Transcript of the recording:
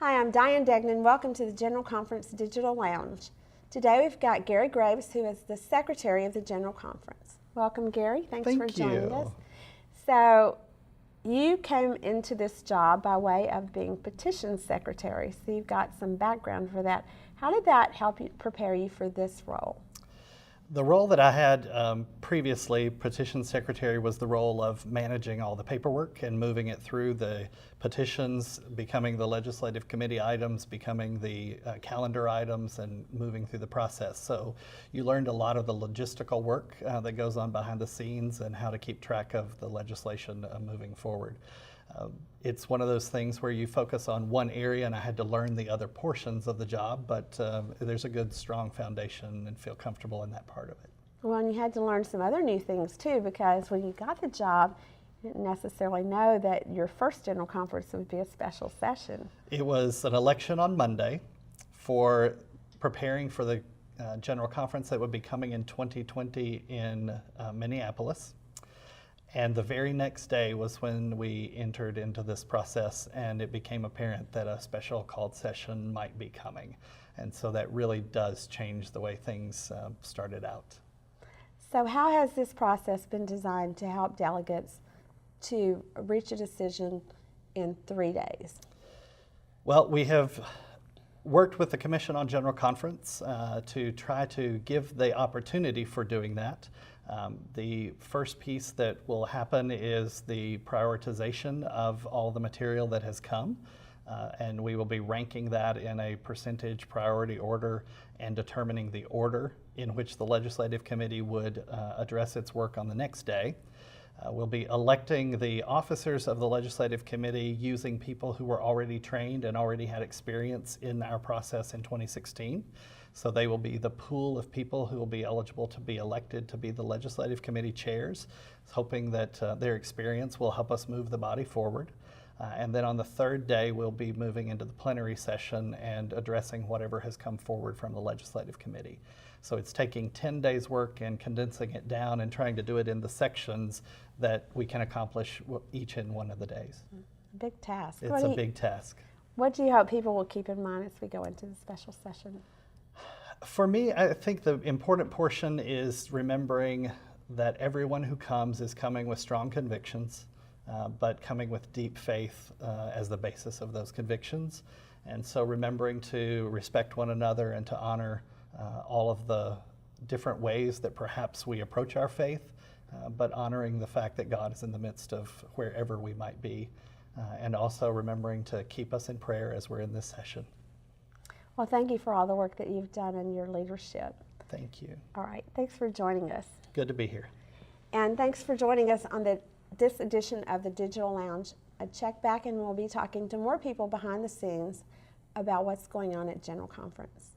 Hi, I'm Diane Degnan. Welcome to the General Conference Digital Lounge. Today we've got Gary Graves, who is the Secretary of the General Conference. Welcome, Gary. Thanks for joining us. So, you came into this job by way of being Petition Secretary, so you've got some background for that. How did that help you prepare you for this role? The role that I had previously, Petition Secretary, was the role of managing all the paperwork and moving it through the petitions, becoming the legislative committee items, becoming the calendar items, and moving through the process. So you learned a lot of the logistical work that goes on behind the scenes and how to keep track of the legislation moving forward. It's one of those things where you focus on one area, and I had to learn the other portions of the job, but there's a good, strong foundation and feel comfortable in that part of it. Well, and you had to learn some other new things too, because when you got the job, you didn't necessarily know that your first General Conference would be a special session. It was an election on Monday for preparing for the General Conference that would be coming in 2020 in Minneapolis. And the very next day was when we entered into this process, and it became apparent that a special called session might be coming. And so that really does change the way things started out. So how has this process been designed to help delegates to reach a decision in 3 days? Well, we have worked with the Commission on General Conference to try to give the opportunity for doing that. The first piece that will happen is the prioritization of all the material that has come, and we will be ranking that in a percentage priority order and determining the order in which the Legislative Committee would address its work on the next day. We'll be electing the officers of the Legislative Committee using people who were already trained and already had experience in our process in 2016. So they will be the pool of people who will be eligible to be elected to be the Legislative Committee chairs, hoping that their experience will help us move the body forward. And then on the third day, we'll be moving into the plenary session and addressing whatever has come forward from the Legislative Committee. So it's taking 10 days' work and condensing it down and trying to do it in the sections that we can accomplish each in one of the days. Big task. It's a big task. What do you hope people will keep in mind as we go into the special session? For me, I think the important portion is remembering that everyone who comes is coming with strong convictions, but coming with deep faith as the basis of those convictions. And so remembering to respect one another and to honor all of the different ways that perhaps we approach our faith, but honoring the fact that God is in the midst of wherever we might be, and also remembering to keep us in prayer as we're in this session. Well, thank you for all the work that you've done in your leadership. Thank you. All right. Thanks for joining us. Good to be here. And thanks for joining us on this edition of the Digital Lounge. Check back and we'll be talking to more people behind the scenes about what's going on at General Conference.